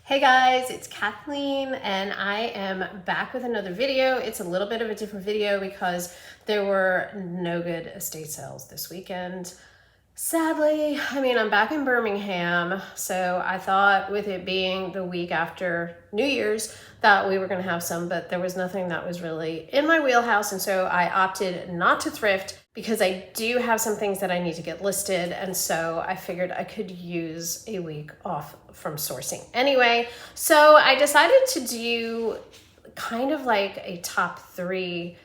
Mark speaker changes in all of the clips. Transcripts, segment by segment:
Speaker 1: Hey guys, it's Kathleen and I am back with another video. It's a little bit of a different video because there were no good estate sales this weekend. Sadly, I'm back in Birmingham, so I thought with it being the week after New Year's that we were going to have some, but there was nothing that was really in my wheelhouse, and so I opted not to thrift because I do have some things that I need to get listed, and so I figured I could use a week off from sourcing anyway. So I decided to do kind of like a top 3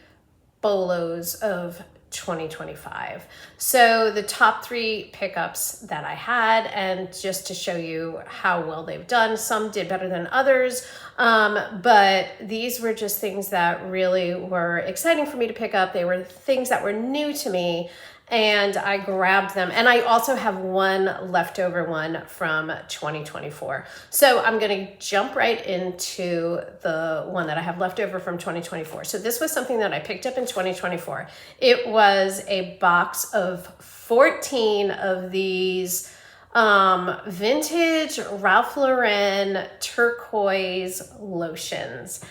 Speaker 1: BOLOS of 2025. So the top 3 pickups that I had, and just to show you how well they've done. Some did better than others, but these were just things that really were exciting for me to pick up. They were things that were new to me, and I grabbed them. And I also have one leftover one from 2024. So I'm going to jump right into the one that I have left over from 2024. So this was something that I picked up in 2024. It was a box of 14 of these vintage Ralph Lauren turquoise lotions.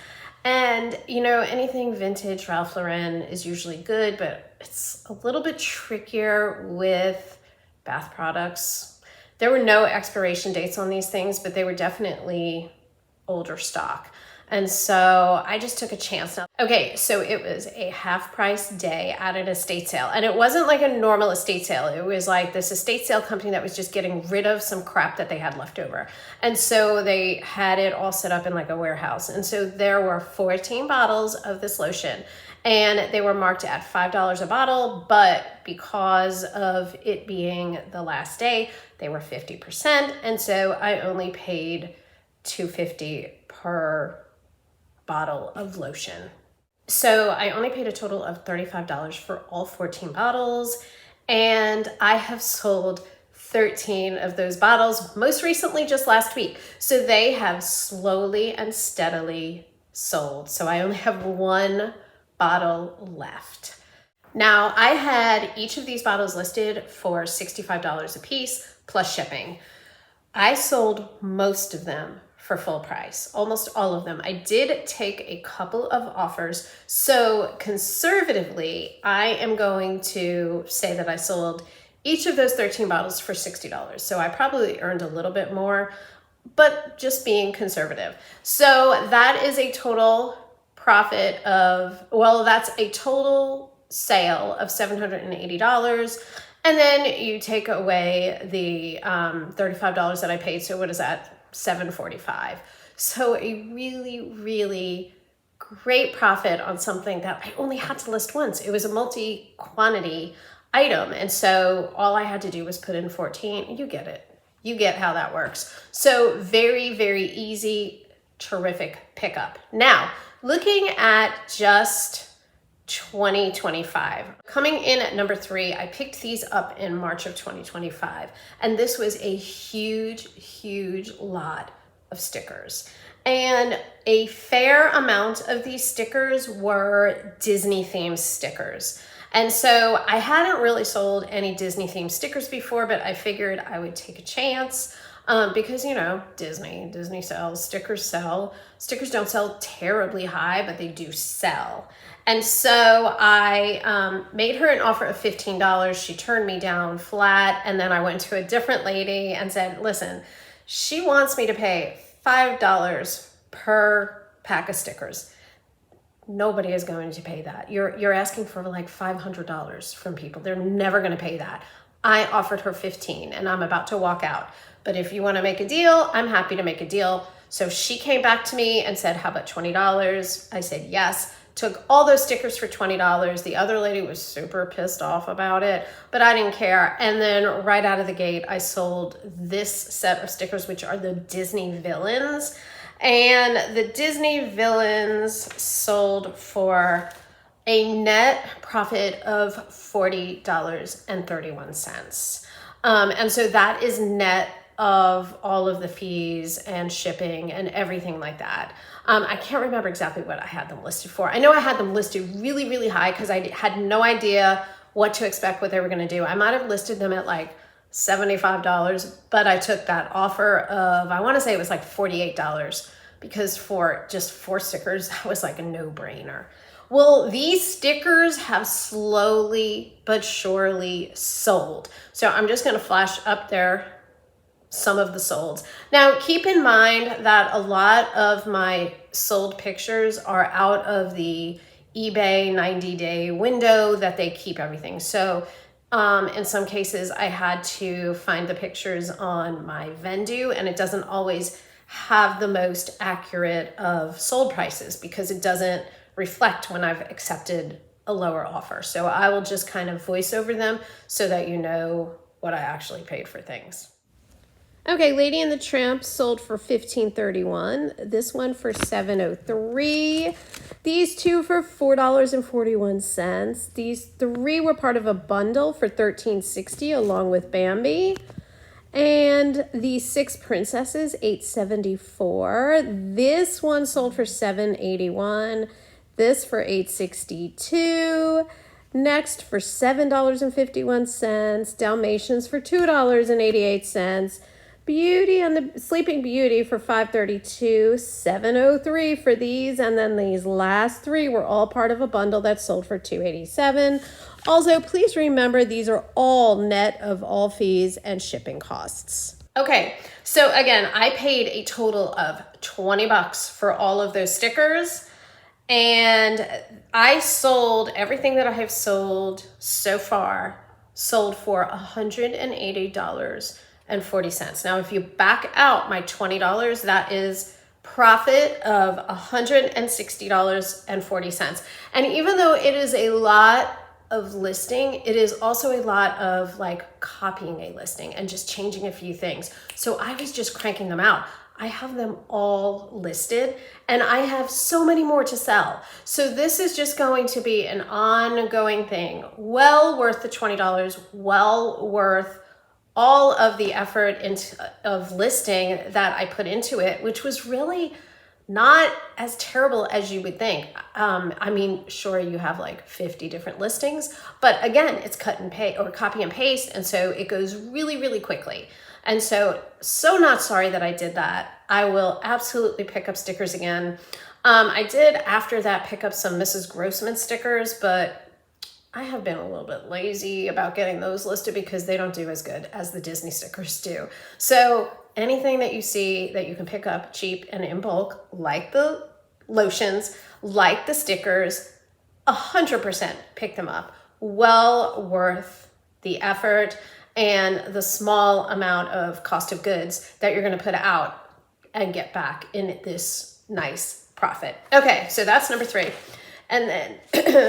Speaker 1: And anything vintage Ralph Lauren is usually good, but it's a little bit trickier with bath products. There were no expiration dates on these things, but they were definitely older stock. And so I just took a chance. Okay, so it was a half price day at an estate sale. And it wasn't like a normal estate sale. It was like this estate sale company that was just getting rid of some crap that they had left over. And so they had it all set up in like a warehouse. And so there were 14 bottles of this lotion. And they were marked at $5 a bottle, but because of it being the last day, they were 50%. And so I only paid $2.50 per bottle of lotion. So I only paid a total of $35 for all 14 bottles, and I have sold 13 of those bottles, most recently just last week. So they have slowly and steadily sold. So I only have one bottle left. Now, I had each of these bottles listed for $65 a piece plus shipping. I sold most of them for full price, almost all of them. I did take a couple of offers. So conservatively, I am going to say that I sold each of those 13 bottles for $60. So I probably earned a little bit more, but just being conservative. So that is a total profit of, that's a total sale of $780. And then you take away the $35 that I paid. So what is that? $745. So a really, really great profit on something that I only had to list once. It was a multi-quantity item. And so all I had to do was put in 14. You get it. You get how that works. So very, very easy, terrific pickup. Now, looking at just 2025. Coming in at number 3, I picked these up in March of 2025, and this was a huge lot of stickers. And a fair amount of these stickers were Disney themed stickers. And so I hadn't really sold any Disney themed stickers before, but I figured I would take a chance. Because Disney sells, stickers sell. Stickers don't sell terribly high, but they do sell. And so I made her an offer of $15. She turned me down flat. And then I went to a different lady and said, listen, she wants me to pay $5 per pack of stickers. Nobody is going to pay that. You're asking for like $500 from people. They're never going to pay that. I offered her $15 and I'm about to walk out. But if you want to make a deal, I'm happy to make a deal. So she came back to me and said, how about $20? I said, yes. Took all those stickers for $20. The other lady was super pissed off about it, but I didn't care. And then right out of the gate, I sold this set of stickers, which are the Disney villains. And the Disney villains sold for a net profit of $40.31. And so that is net of all of the fees and shipping and everything like that. I can't remember exactly what I had them listed for. I know I had them listed really, really high because I had no idea what to expect, what they were going to do. I might have listed them at like $75, but I took that offer of, I want to say it was like $48, because for just 4 stickers, that was like a no-brainer. Well, these stickers have slowly but surely sold. So I'm just going to flash up there some of the solds. Now, keep in mind that a lot of my sold pictures are out of the eBay 90-day window that they keep everything. So in some cases, I had to find the pictures on my Vendu, and it doesn't always have the most accurate of sold prices because it doesn't reflect when I've accepted a lower offer. So I will just kind of voice over them so that you know what I actually paid for things. Okay, Lady and the Tramp sold for $15.31. This one for $7.03. These two for $4.41. These 3 were part of a bundle for $13.60 along with Bambi. And the 6 princesses, $8.74. This one sold for $7.81. This for $8.62. Next for $7.51. Dalmatians for $2.88. Beauty and the Sleeping Beauty for $5.32, $7.03 for these, and then these last 3 were all part of a bundle that sold for $2.87. Also, please remember these are all net of all fees and shipping costs. Okay, so again, I paid a total of $20 for all of those stickers, and I sold everything that I have sold so far, sold for $180.40. Now, if you back out my $20, that is profit of $160.40. And even though it is a lot of listing, it is also a lot of like copying a listing and just changing a few things. So I was just cranking them out. I have them all listed and I have so many more to sell. So this is just going to be an ongoing thing. Well worth the $20, well worth all of the effort of listing that I put into it, which was really not as terrible as you would think. I mean, sure, you have like 50 different listings, but again, it's cut and paste or copy and paste. And so it goes really, really quickly. And so not sorry that I did that. I will absolutely pick up stickers again. I did after that pick up some Mrs. Grossman stickers, but I have been a little bit lazy about getting those listed because they don't do as good as the Disney stickers do. So anything that you see that you can pick up cheap and in bulk, like the lotions, like the stickers, 100% pick them up. Well worth the effort and the small amount of cost of goods that you're going to put out and get back in this nice profit. Okay, so that's number 3. And then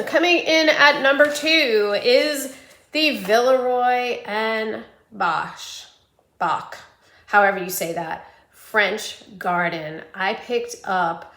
Speaker 1: coming in at number 2 is the Villeroy and Bach, however you say that, French Garden. I picked up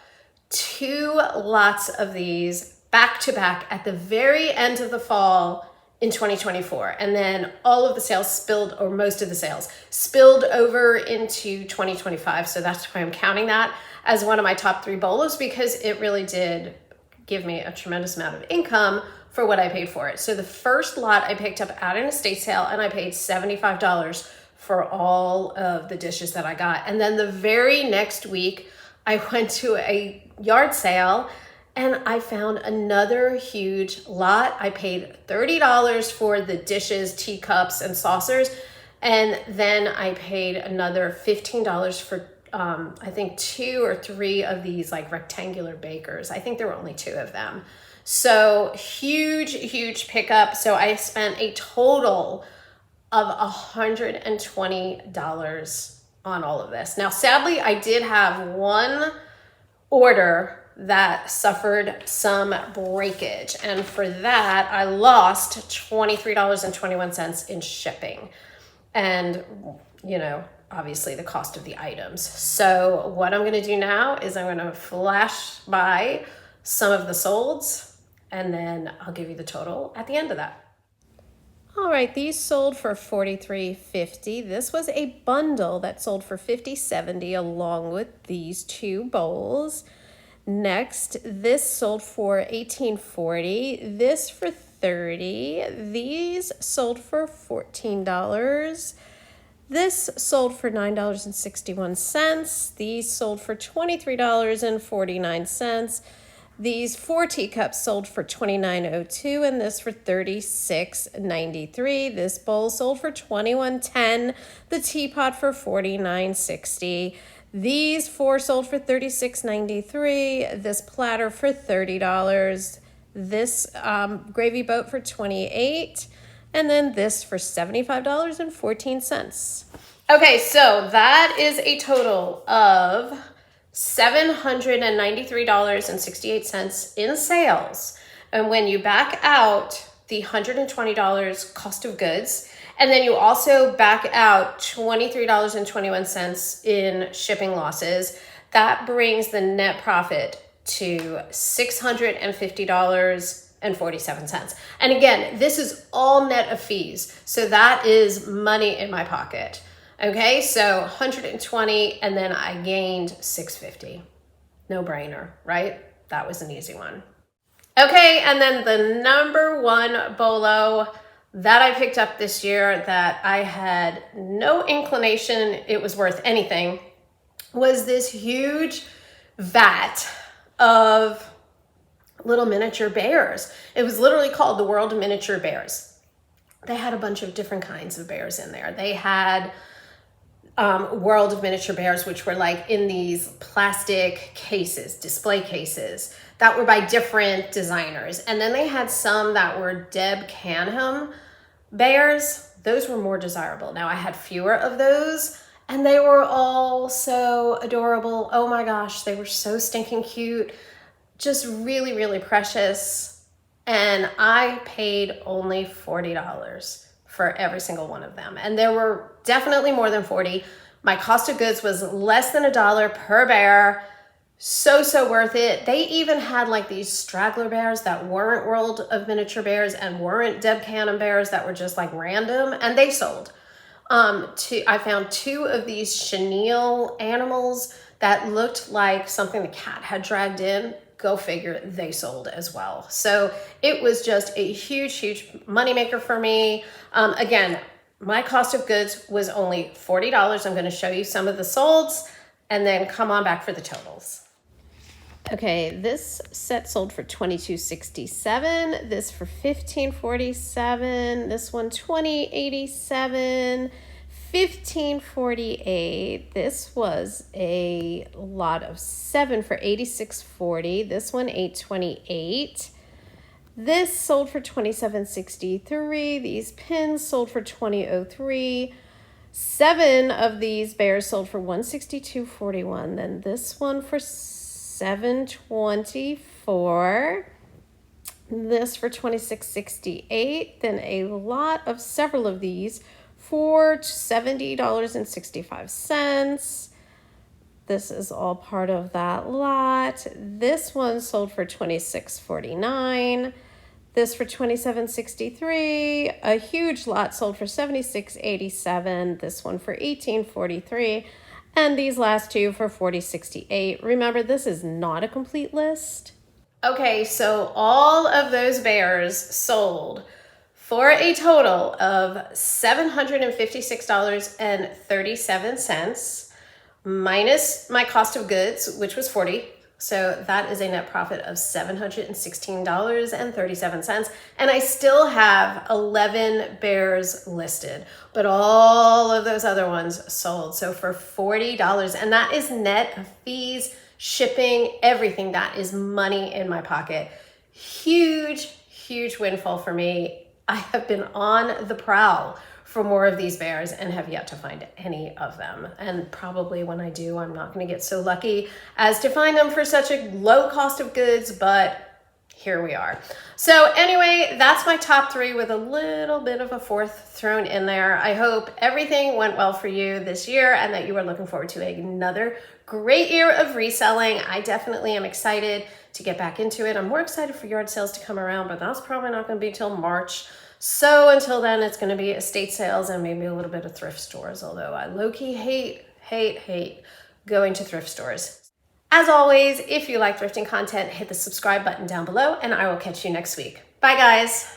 Speaker 1: 2 lots of these back to back at the very end of the fall in 2024. And then all of the sales spilled, or most of the sales spilled over into 2025. So that's why I'm counting that as one of my top 3 BOLOS, because it really did give me a tremendous amount of income for what I paid for it. So the first lot I picked up at an estate sale and I paid $75 for all of the dishes that I got. And then the very next week I went to a yard sale and I found another huge lot. I paid $30 for the dishes, teacups, and saucers. And then I paid another $15 for I think 2 or 3 of these like rectangular bakers. I think there were only 2 of them. So huge pickup. So I spent a total of $120 on all of this. Now, sadly, I did have one order that suffered some breakage. And for that, I lost $23.21 in shipping. And, you know, obviously the cost of the items. So what I'm going to do now is I'm going to flash by some of the solds and then I'll give you the total at the end of that. All right, these sold for $43.50. This was a bundle that sold for $50.70 along with these 2 bowls. Next, this sold for $18.40. This for $30. These sold for $14. This sold for $9.61. These sold for $23.49. These 4 teacups sold for $29.02 and this for $36.93. This bowl sold for $21.10. The teapot for $49.60. These 4 sold for $36.93. This platter for $30. This gravy boat for $28. And then this for $75.14. Okay, so that is a total of $793.68 in sales. And when you back out the $120 cost of goods, and then you also back out $23.21 in shipping losses, that brings the net profit to $650.47. And again, this is all net of fees. So that is money in my pocket. Okay, so 120 and then I gained 650. No brainer, right? That was an easy one. Okay, and then the number one bolo that I picked up this year that I had no inclination it was worth anything was this huge vat of little miniature bears. It was literally called the World of Miniature Bears. They had a bunch of different kinds of bears in there. They had World of Miniature Bears, which were like in these plastic cases, display cases that were by different designers. And then they had some that were Deb Canham bears. Those were more desirable. Now I had fewer of those and they were all so adorable. Oh my gosh, they were so stinking cute. Just really, really precious. And I paid only $40 for every single one of them. And there were definitely more than 40. My cost of goods was less than $1 per bear. So worth it. They even had like these straggler bears that weren't World of Miniature Bears and weren't Deb Canham bears that were just like random, and they sold. I found 2 of these chenille animals that looked like something the cat had dragged in. Go figure, they sold as well. So it was just a huge moneymaker for me. Again, my cost of goods was only $40. I'm going to show you some of the solds and then come on back for the totals. Okay, this set sold for $22.67. This for $15.47. This one $20.87. $15.48. This was a lot of 7 for $86.40. This one $8.28. This sold for $27.63. These pins sold for $20.03. 7 of these bears sold for $162.41. Then this one for $7.24. This for $26.68. Then a lot of several of these for $70.65. This is all part of that lot. This one sold for $26.49. This for $27.63. A huge lot sold for $76.87. This one for $18.43. And these last 2 for $40.68. Remember, this is not a complete list. Okay, so all of those bears sold for a total of $756.37 minus my cost of goods, which was $40. So that is a net profit of $716.37. And I still have 11 bears listed, but all of those other ones sold. So for $40, and that is net of fees, shipping, everything. That is money in my pocket. Huge windfall for me. I have been on the prowl for more of these bears and have yet to find any of them. And probably when I do, I'm not going to get so lucky as to find them for such a low cost of goods, but here we are. So anyway, that's my top 3 with a little bit of a 4th thrown in there. I hope everything went well for you this year and that you are looking forward to another great year of reselling. I definitely am excited to get back into it. I'm more excited for yard sales to come around, but that's probably not going to be till March. So until then, it's going to be estate sales and maybe a little bit of thrift stores, although I low-key hate going to thrift stores. As always, if you like thrifting content, hit the subscribe button down below and I will catch you next week. Bye guys.